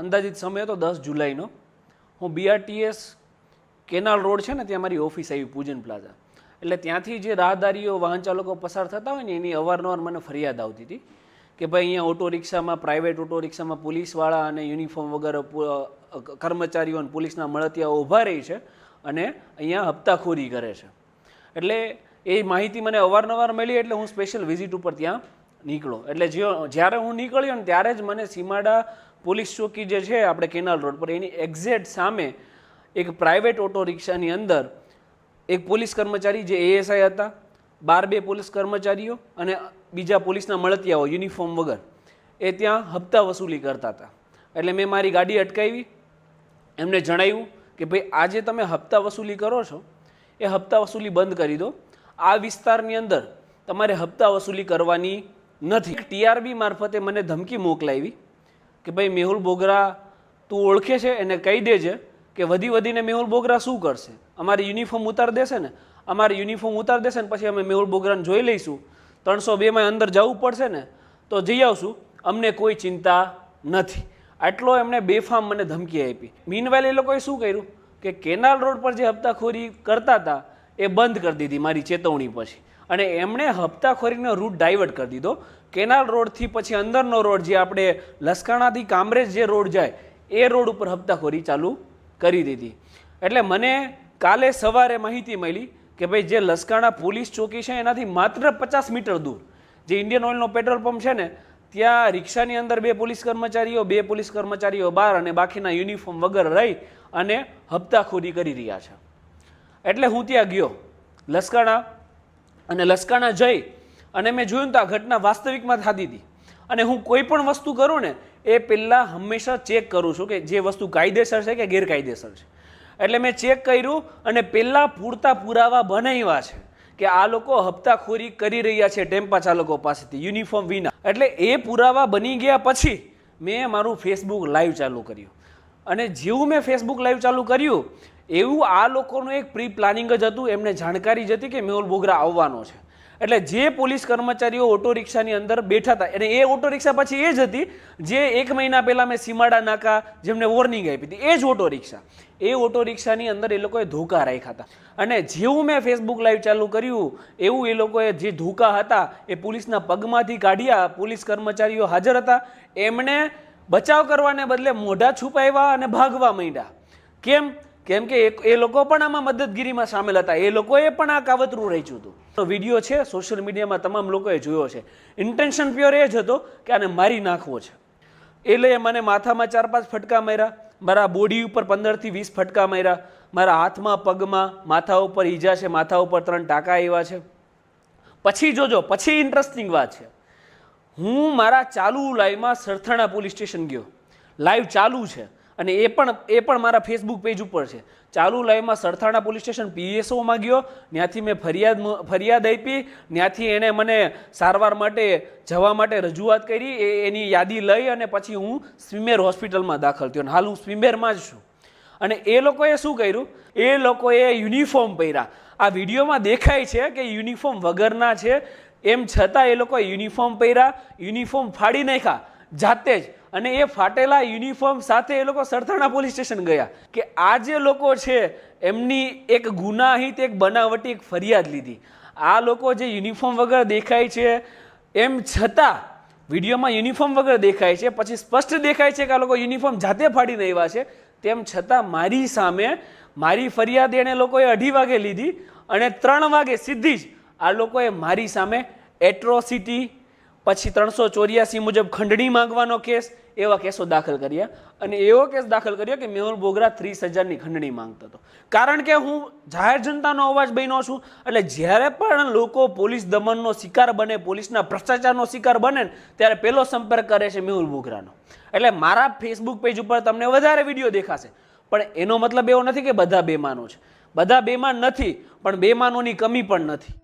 અંદાજિત સમય હતો 10 જુલાઈનો. હું BRTS કેનાલ રોડ છે ને ત્યાં મારી ઓફિસ આવી પૂજન પ્લાઝા. એટલે ત્યાંથી જે રાહદારીઓ વાહન ચાલકો પસાર થતા હોય ને એની અવારનવાર મને ફરિયાદ આવતી હતી કે ભાઈ અહીંયા ઓટો રિક્ષામાં, પ્રાઇવેટ ઓટો રિક્ષામાં પોલીસવાળા અને યુનિફોર્મ વગર કર્મચારીઓ અને પોલીસના મળતિયાઓ ઊભા રહી છે અને અહીંયા હપ્તાખોરી કરે છે. એટલે એ માહિતી મને અવારનવાર મળી એટલે હું સ્પેશિયલ વિઝિટ ઉપર ત્યાં નીકળો. એટલે જ્યારે હું નીકળ્યો ને ત્યારે જ મને સીમાડા પોલીસ ચોકી જે છે આપણે કેનાલ રોડ પર એની એક્ઝેક્ટ સામે એક પ્રાઇવેટ ઓટો રિક્ષાની અંદર એક પોલીસ કર્મચારી જે ASI હતા, 12 પોલીસ કર્મચારીઓ અને બીજા પોલીસના મળતિયાઓ યુનિફોર્મ વગર એ ત્યાં હપ્તા વસૂલી કરતા હતા. એટલે મેં મારી ગાડી અટકાવી, એમને જણાવ્યું કે ભાઈ આજે તમે હપ્તા વસૂલી કરો છો એ હપ્તા વસૂલી બંધ કરી દો. આ વિસ્તારની અંદર તમારે હપ્તા વસૂલી કરવાની નથી. TRB મારફતે મને ધમકી મોકલાવી કે ભાઈ મેહુલ બોગરા તું ઓળખે છે એને કહી દેજે કે વધીને મેહુલ બોગરા શું કરશે, અમારે યુનિફોર્મ ઉતાર દેશે ને, અમારે યુનિફોર્મ ઉતાર દેશે ને પછી અમે મેહુલ બોગરાને જોઈ લઈશું, 302માં અંદર જવું પડશે ને તો જઈ આવશું, અમને કોઈ ચિંતા નથી. આટલો એમણે બેફામ મને ધમકી આપી. મીનવાઇલ એ લોકોએ શું કર્યું કે કેનાલ રોડ પર જે હપ્તાખોરી કરતા હતા એ બંધ કરી દીધી મારી ચેતવણી પછી, અને એમણે હપ્તાખોરીનો રૂટ ડાયવર્ટ કરી દીધો. કેનાલ રોડથી પછી અંદરનો રોડ જે આપણે લસકાણાથી કામરેજ જે રોડ જાય એ રોડ ઉપર હપ્તાખોરી ચાલુ કરી દીધી. એટલે મને કાલે સવારે માહિતી મળી કે ભાઈ જે લસકાણા પોલીસ ચોકી છે એનાથી માત્ર 50 મીટર દૂર જે ઇન્ડિયન ઓઇલનો પેટ્રોલ પંપ છે ને ત્યાં રિક્ષાની અંદર 2 પોલીસ કર્મચારીઓ બહાર અને બાકીના યુનિફોર્મ વગર રહી અને હપ્તાખોરી કરી રહ્યા છે. એટલે હું ત્યાં ગયો લસકાણા, અને લસકાણા જઈ અને મેં જોયું તો આ ઘટના વાસ્તવિકમાં થતી હતી. અને હું કોઈ પણ વસ્તુ કરું ને એ પહેલાં હંમેશા ચેક કરું છું કે જે વસ્તુ કાયદેસર છે કે ગેરકાયદેસર છે. એટલે મેં ચેક કર્યું અને પહેલાં પૂરતા પુરાવા બનાવ્યા છે કે આ લોકો હપ્તાખોરી કરી રહ્યા છે ટેમ્પા ચાલકો પાસેથી યુનિફોર્મ વિના. એટલે એ પુરાવા બની ગયા પછી મેં મારું ફેસબુક લાઈવ ચાલુ કર્યું. અને જેવું મેં ફેસબુક લાઈવ ચાલુ કર્યું એવું આ લોકોનું એક પ્રી પ્લાનિંગ જ હતું. એમને જાણકારી જ હતી કે મેહુલ બોગરા આવવાનો છે. એટલે જે પોલીસ કર્મચારીઓ ઓટો રિક્ષાની અંદર બેઠા હતા અને એ ઓટો રિક્ષા પછી એ જ હતી જે 1 મહિના પહેલાં મેં સીમાડા નાકા જેમને વોર્નિંગ આપી હતી, એ જ ઓટો રિક્ષા. એ ઓટો રિક્ષાની અંદર એ લોકોએ ધોકા રાખ્યા હતા. અને જેવું મેં ફેસબુક લાઈવ ચાલુ કર્યું એવું એ લોકોએ જે ધોકા હતા એ પોલીસના પગમાંથી કાઢ્યા. પોલીસ કર્મચારીઓ હાજર હતા, એમણે બચાવ કરવાને બદલે મોઢા છુપાવ્યા અને ભાગવા માંડ્યા. કેમ કે એ લોકો પણ આમાં મદદગીરીમાં સામેલ હતા, એ લોકોએ પણ આ કાવતરું રચ્યું હતું. વિડીયો છે સોશિયલ મીડિયામાં તમામ લોકોએ જોયો છે. ઇન્ટેન્શન પ્યોર એ જ હતો કે આને મારી નાખવો છે. એટલે મને માથામાં 4-5 ફટકા માર્યા, મારા બોડી ઉપર 15 થી 20 ફટકા માર્યા, મારા હાથમાં, પગમાં, માથા ઉપર ઈજા છે, માથા ઉપર 3 ટાંકા આવ્યા છે. પછી જોજો, પછી ઇન્ટરેસ્ટિંગ વાત છે, હું મારા ચાલુ લાઈવમાં સરથાણા પોલીસ સ્ટેશન ગયો. લાઈવ ચાલુ છે અને એ પણ મારા ફેસબુક પેજ ઉપર છે. ચાલુ લાઈવમાં સરથાણા પોલીસ સ્ટેશન PSOમાં ગયો, ત્યાંથી મેં ફરિયાદ આપી, ત્યાંથી એણે મને સારવાર માટે જવા માટે રજૂઆત કરી, એની યાદી લઈ અને પછી હું સ્વિમેર હોસ્પિટલમાં દાખલ થયો. હાલ હું સ્વિમેરમાં જ છું. અને એ લોકોએ શું કર્યું, એ લોકોએ યુનિફોર્મ પહેર્યા. આ વિડીયોમાં દેખાય છે કે યુનિફોર્મ વગરના છે, એમ છતાં એ લોકોએ યુનિફોર્મ પહેર્યા, યુનિફોર્મ ફાડી નાખ્યા જાતે જ. અને એ ફાટેલા યુનિફોર્મ સાથે એ લોકો સરથાણા પોલીસ સ્ટેશન ગયા કે આ જે લોકો છે એમની એક ગુનાહિત, એક બનાવટી એક ફરિયાદ લીધી. આ લોકો જે યુનિફોર્મ વગર દેખાય છે એમ છતાં વિડીયોમાં યુનિફોર્મ વગર દેખાય છે, પછી સ્પષ્ટ દેખાય છે કે આ લોકો યુનિફોર્મ જાતે ફાડીને આવ્યા છે, તેમ છતાં મારી સામે મારી ફરિયાદ એણે લોકોએ 2:30 વાગે લીધી અને 3 વાગે સીધી જ આ લોકોએ મારી સામે એટ્રોસિટી, પછી 384 મુજબ ખંડણી માંગવાનો કેસ, એવા કેસો દાખલ કર્યા. અને એવો કેસ દાખલ કર્યો કે મેહુલ બોગરા 30,000ની ખંડણી માંગતો હતો. કારણ કે હું જાહેર જનતાનો અવાજ બન્યો છું. એટલે જ્યારે પણ લોકો પોલીસ દમનનો શિકાર બને, પોલીસના ભ્રષ્ટાચારનો શિકાર બને ત્યારે પહેલો સંપર્ક કરે છે મેહુલ બોગરાનો. એટલે મારા ફેસબુક પેજ ઉપર તમને વધારે વિડીયો દેખાશે, પણ એનો મતલબ એવો નથી કે બધા બેમાનો છે. બધા બેમાન નથી, પણ બેમાનોની કમી પણ નથી.